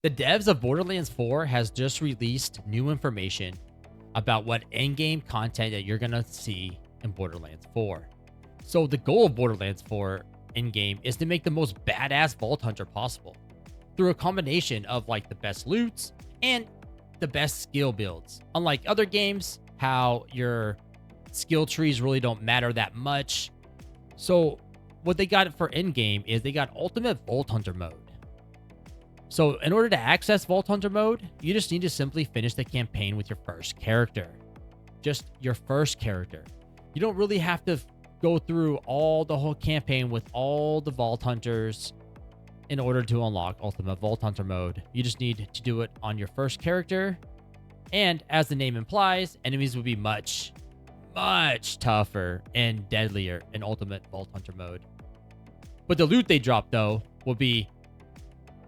The devs of Borderlands 4 has just released new information about what endgame content that you're going to see in Borderlands 4. So the goal of Borderlands 4 endgame is to make the most badass Vault Hunter possible through a combination of like the best loots and the best skill builds. Unlike other games, how your skill trees really don't matter that much. So what they got for endgame is they got Ultimate Vault Hunter mode. So in order to access Vault Hunter mode, you just need to simply finish the campaign with your first character. Just your first character. You don't really have to go through the whole campaign with all the Vault Hunters in order to unlock Ultimate Vault Hunter mode. You just need to do it on your first character. And as the name implies, enemies will be much tougher and deadlier in Ultimate Vault Hunter mode. But the loot they drop, though, will be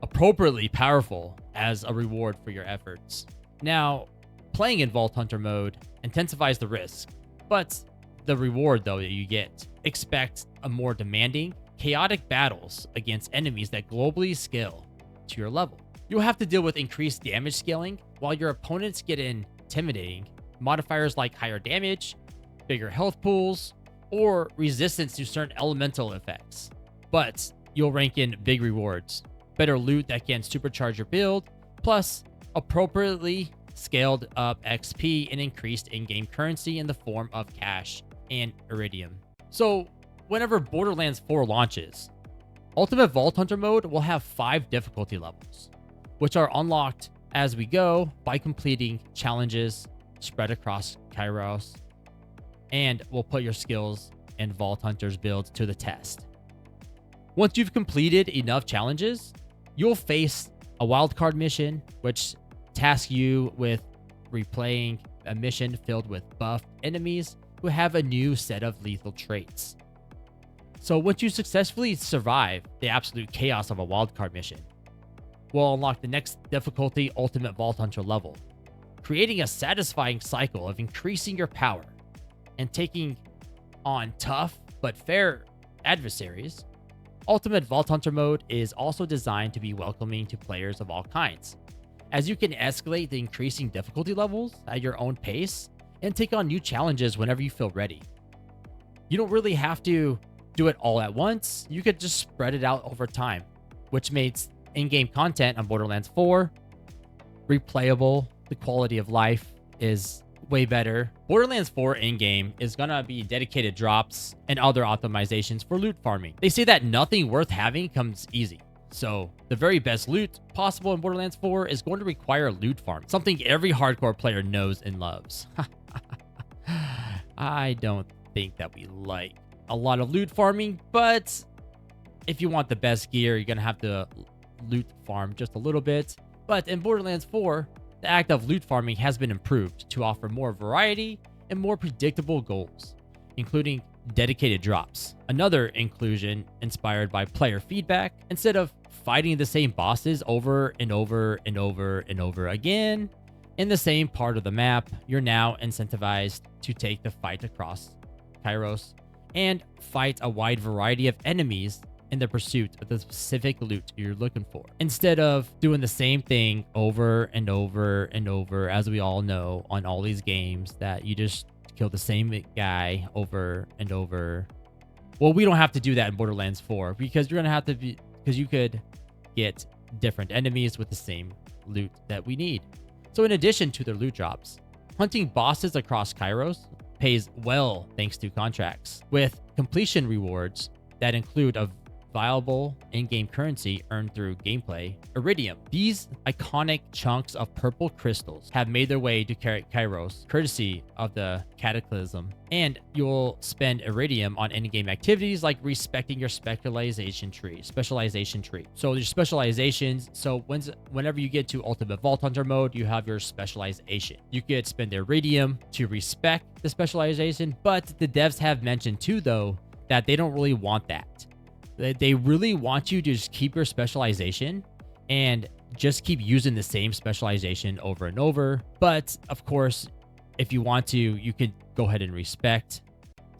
appropriately powerful as a reward for your efforts. Now, playing in Vault Hunter mode intensifies the risk, but the reward, though, that you get, expect a more demanding, chaotic battles against enemies that globally scale to your level. You'll have to deal with increased damage scaling, while your opponents get intimidating modifiers like higher damage, bigger health pools, or resistance to certain elemental effects. But you'll rank in big rewards, better loot that can supercharge your build, plus appropriately scaled up XP and increased in-game currency in the form of cash and iridium. So whenever Borderlands 4 launches, Ultimate Vault Hunter mode will have 5 difficulty levels, which are unlocked as we go by completing challenges spread across Kairos, and will put your skills and Vault Hunter's builds to the test. Once you've completed enough challenges, you'll face a wildcard mission, which tasks you with replaying a mission filled with buffed enemies who have a new set of lethal traits. So once you successfully survive the absolute chaos of a wildcard mission, we'll unlock the next difficulty Ultimate Vault Hunter level, creating a satisfying cycle of increasing your power and taking on tough but fair adversaries. Ultimate Vault Hunter mode is also designed to be welcoming to players of all kinds, as you can escalate the increasing difficulty levels at your own pace and take on new challenges whenever you feel ready. You don't really have to do it all at once. You could just spread it out over time, which makes in-game content on Borderlands 4 replayable. The quality of life is way better. Borderlands 4 in-game is gonna be dedicated drops and other optimizations for loot farming. They say that nothing worth having comes easy. So the very best loot possible in Borderlands 4 is going to require loot farm, something every hardcore player knows and loves. I don't think that we like a lot of loot farming, but if you want the best gear, you're gonna have to loot farm just a little bit. But in Borderlands 4, the act of loot farming has been improved to offer more variety and more predictable goals, including dedicated drops. Another inclusion inspired by player feedback. Instead of fighting the same bosses over and over and over and over again in the same part of the map, you're now incentivized to take the fight across Kairos and fight a wide variety of enemies in the pursuit of the specific loot you're looking for, instead of doing the same thing over and over and over, as we all know on all these games, that you just kill the same guy over and over. Well, we don't have to do that in Borderlands 4 because you're gonna have to be, because you could get different enemies with the same loot that we need. So in addition to their loot drops, hunting bosses across Kairos pays well thanks to contracts with completion rewards that include a viable in-game currency earned through gameplay, iridium. These iconic chunks of purple crystals have made their way to Kairos courtesy of the Cataclysm, and you'll spend iridium on in-game activities like respecting your specialization tree. So your specializations, so whenever you get to Ultimate Vault Hunter mode, you have your specialization. You could spend iridium to respect the specialization, but the devs have mentioned too, though, that they don't really want that. They really want you to just keep your specialization and just keep using the same specialization over and over. But of course, if you want to, you could go ahead and respect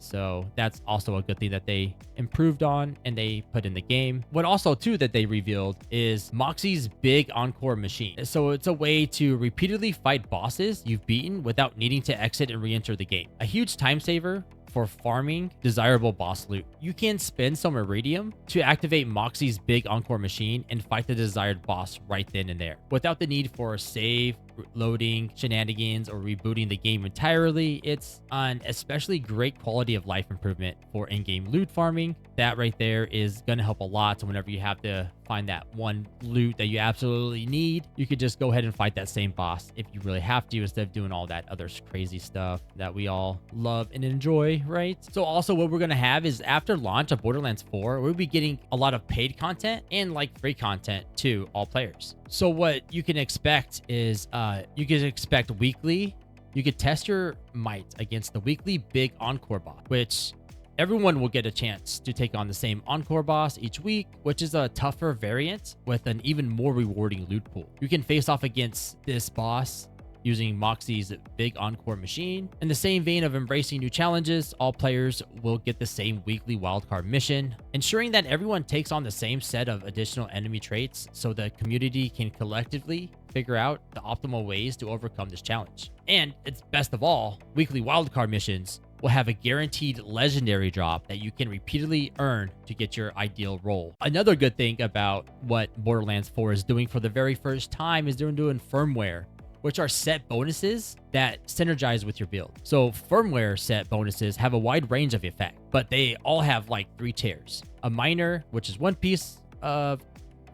So that's also a good thing that they improved on and they put in the game. What also too that they revealed is Moxie's big encore machine. So it's a way to repeatedly fight bosses you've beaten without needing to exit and re-enter the game. A huge time saver for farming desirable boss loot. You can spend some iridium to activate Moxie's big encore machine and fight the desired boss right then and there without the need for save, loading, shenanigans, or rebooting the game entirely. It's an especially great quality of life improvement for in-game loot farming. That right there is going to help a lot. So whenever you have to find that one loot that you absolutely need, you could just go ahead and fight that same boss if you really have to, instead of doing all that other crazy stuff that we all love and enjoy, right? So also what we're going to have is after launch of Borderlands 4, we'll be getting a lot of paid content and like free content to all players. So what you can expect is you can expect weekly. You could test your might against the weekly big encore boss, which everyone will get a chance to take on the same encore boss each week, which is a tougher variant with an even more rewarding loot pool. You can face off against this boss using Moxie's big encore machine. In the same vein of embracing new challenges, all players will get the same weekly wildcard mission, ensuring that everyone takes on the same set of additional enemy traits so the community can collectively figure out the optimal ways to overcome this challenge. And it's best of all, weekly wildcard missions will have a guaranteed legendary drop that you can repeatedly earn to get your ideal role. Another good thing about what Borderlands 4 is doing for the very first time is they're doing firmware, which are set bonuses that synergize with your build. So firmware set bonuses have a wide range of effect, but they all have like 3 tiers. A minor, which is 1 piece of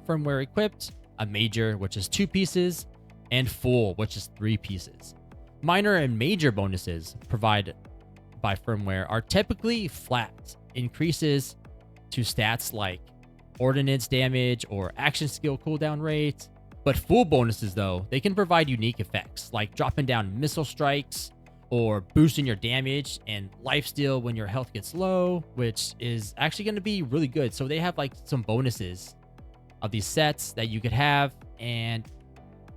firmware equipped, a major, which is 2 pieces, and full, which is 3 pieces. Minor and major bonuses provided by firmware are typically flat increases to stats like ordnance damage or action skill cooldown rate. But full bonuses, though, they can provide unique effects like dropping down missile strikes or boosting your damage and lifesteal when your health gets low, which is actually going to be really good. So they have like some bonuses of these sets that you could have. And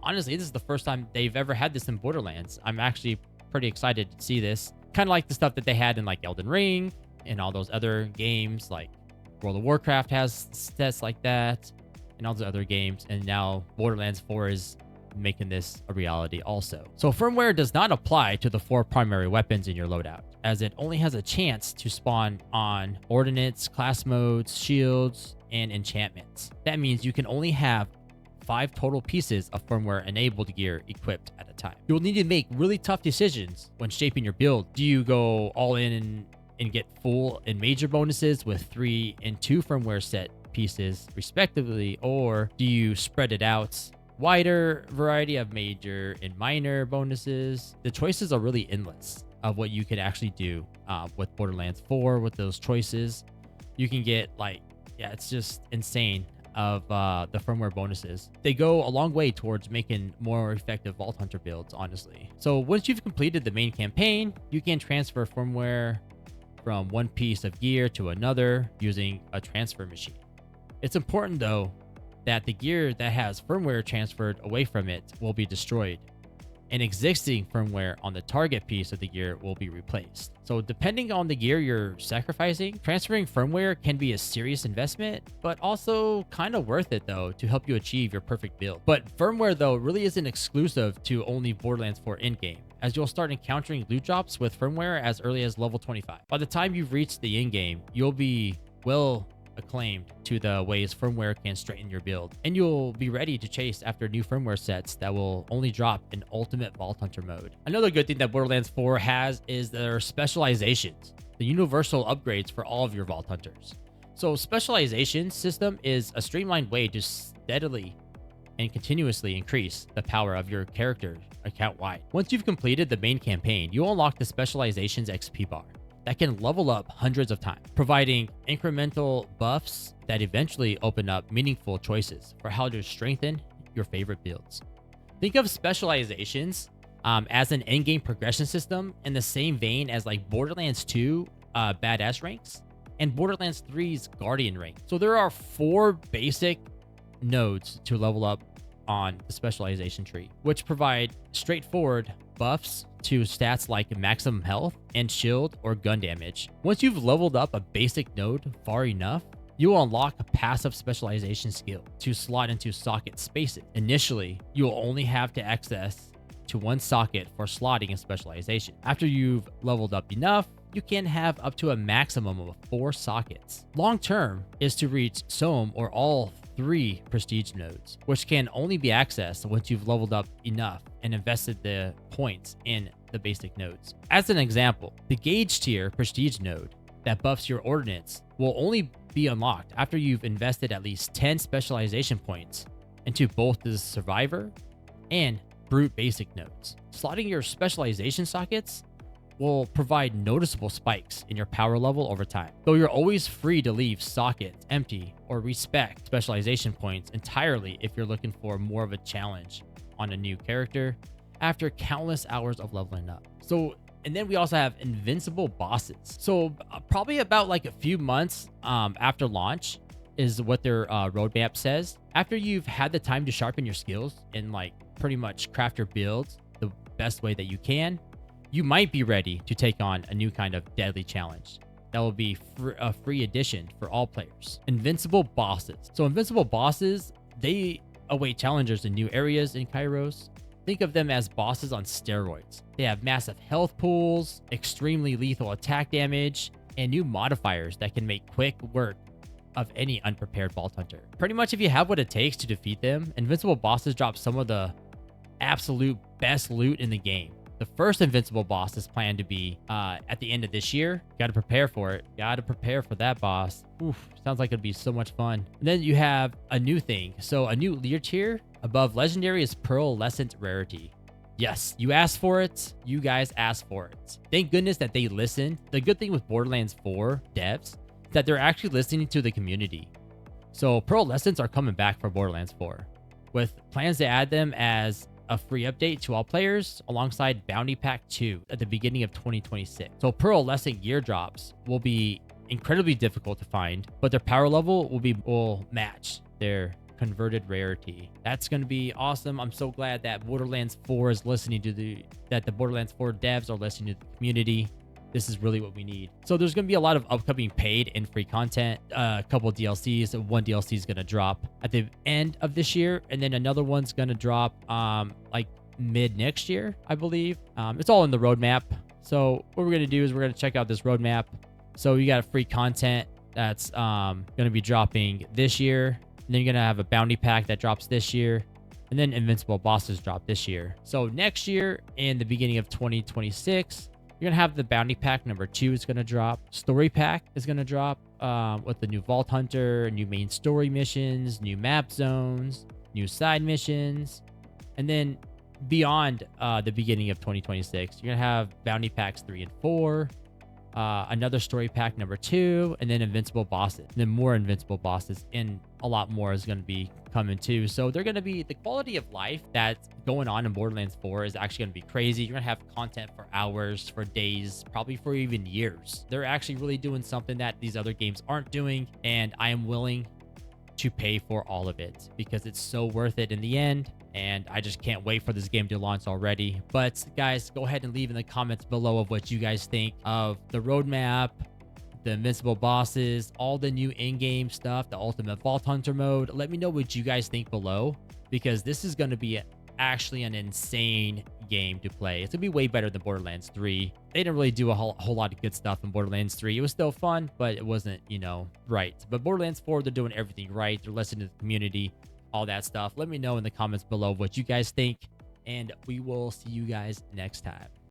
honestly, this is the first time they've ever had this in Borderlands. I'm actually pretty excited to see this. Kind of like the stuff that they had in like Elden Ring and all those other games, like World of Warcraft has sets like that and all the other games. And now Borderlands 4 is making this a reality also. So firmware does not apply to the 4 primary weapons in your loadout, as it only has a chance to spawn on ordnance, class modes, shields, and enchantments. That means you can only have 5 total pieces of firmware enabled gear equipped at a time. You'll need to make really tough decisions when shaping your build. Do you go all in and get full and major bonuses with 3 and 2 firmware set pieces respectively, or do you spread it out? Wider variety of major and minor bonuses. The choices are really endless of what you could actually do with Borderlands 4 with those choices. You can get like, yeah, it's just insane of the firmware bonuses. They go a long way towards making more effective Vault Hunter builds, honestly. So once you've completed the main campaign, you can transfer firmware from one piece of gear to another using a transfer machine. It's important though that the gear that has firmware transferred away from it will be destroyed, and existing firmware on the target piece of the gear will be replaced. So depending on the gear you're sacrificing, transferring firmware can be a serious investment, but also kind of worth it though to help you achieve your perfect build. But firmware though really isn't exclusive to only Borderlands 4 in-game, as you'll start encountering loot drops with firmware as early as level 25. By the time you've reached the in-game, you'll be well acclaimed to the ways firmware can straighten your build, and you'll be ready to chase after new firmware sets that will only drop in ultimate Vault Hunter mode. Another good thing that Borderlands 4 has is their specializations, the universal upgrades for all of your Vault Hunters. So specialization system is a streamlined way to steadily and continuously increase the power of your character account-wide. Once you've completed the main campaign, you'll unlock the specializations XP bar that can level up hundreds of times, providing incremental buffs that eventually open up meaningful choices for how to strengthen your favorite builds. Think of specializations as an endgame progression system in the same vein as like Borderlands 2 badass ranks and Borderlands 3's guardian rank. So there are 4 basic nodes to level up on the specialization tree, which provide straightforward buffs to stats like maximum health and shield or gun damage. Once you've leveled up a basic node far enough, you will unlock a passive specialization skill to slot into socket spaces. Initially, you will only have to access to one socket for slotting and specialization. After you've leveled up enough, you can have up to a maximum of 4 sockets. Long term is to reach some or all 3 prestige nodes, which can only be accessed once you've leveled up enough and invested the points in the basic nodes. As an example, the gauge tier prestige node that buffs your ordnance will only be unlocked after you've invested at least 10 specialization points into both the survivor and brute basic nodes. Slotting your specialization sockets will provide noticeable spikes in your power level over time, though you're always free to leave sockets empty or respec specialization points entirely if you're looking for more of a challenge on a new character after countless hours of leveling up. And then we also have invincible bosses. So probably about like a few months after launch is what their roadmap says. After you've had the time to sharpen your skills and like pretty much craft your builds the best way that you can, you might be ready to take on a new kind of deadly challenge. That will be a free addition for all players. Invincible bosses. So invincible bosses, they await challengers in new areas in Kairos. Think of them as bosses on steroids. They have massive health pools, extremely lethal attack damage, and new modifiers that can make quick work of any unprepared Vault Hunter. Pretty much if you have what it takes to defeat them, invincible bosses drop some of the absolute best loot in the game. The first invincible boss is planned to be at the end of this year. Got to prepare for it. Got to prepare for that boss. Oof, sounds like it'd be so much fun. And then you have a new thing. So a new leer tier above legendary is pearlescent rarity. Yes, you asked for it. You guys asked for it. Thank goodness that they listened. The good thing with Borderlands 4 devs is that they're actually listening to the community. So pearlescents are coming back for Borderlands 4 with plans to add them as a free update to all players alongside Bounty Pack 2 at the beginning of 2026. So pearlescent gear drops will be incredibly difficult to find, but their power level will match their converted rarity. That's going to be awesome. I'm so glad that Borderlands 4 is listening to the Borderlands 4 devs are listening to the community. This is really what we need. So there's going to be a lot of upcoming paid and free content, a couple DLCs. One DLC is going to drop at the end of this year, and then another one's going to drop like mid next year, I believe. It's all in the roadmap. So what we're going to do is we're going to check out this roadmap. So you got free content that's going to be dropping this year. And then you're going to have a bounty pack that drops this year. And then invincible bosses drop this year. So next year, in the beginning of 2026, you're going to have the bounty pack number 2 is going to drop. Story pack is going to drop with the new Vault Hunter, new main story missions, new map zones, new side missions. And then beyond the beginning of 2026, you're going to have bounty packs 3 and 4, another story pack number 2, and then invincible bosses. And then more invincible bosses, and a lot more is going to be coming too. So they're going to be, the quality of life that's going on in Borderlands 4 is actually going to be crazy. You're going to have content for hours, for days, probably for even years. They're actually really doing something that these other games aren't doing, and I am willing to pay for all of it because it's so worth it in the end. And I just can't wait for this game to launch already. But guys, go ahead and leave in the comments below of what you guys think of the roadmap, the invincible bosses, all the new in-game stuff, the ultimate Vault Hunter mode. Let me know what you guys think below, because this is going to be actually an insane game to play. It's going to be way better than Borderlands 3. They didn't really do a whole lot of good stuff in Borderlands 3. It was still fun, but it wasn't, right. But Borderlands 4, they're doing everything right. They're listening to the community, all that stuff. Let me know in the comments below what you guys think, and we will see you guys next time.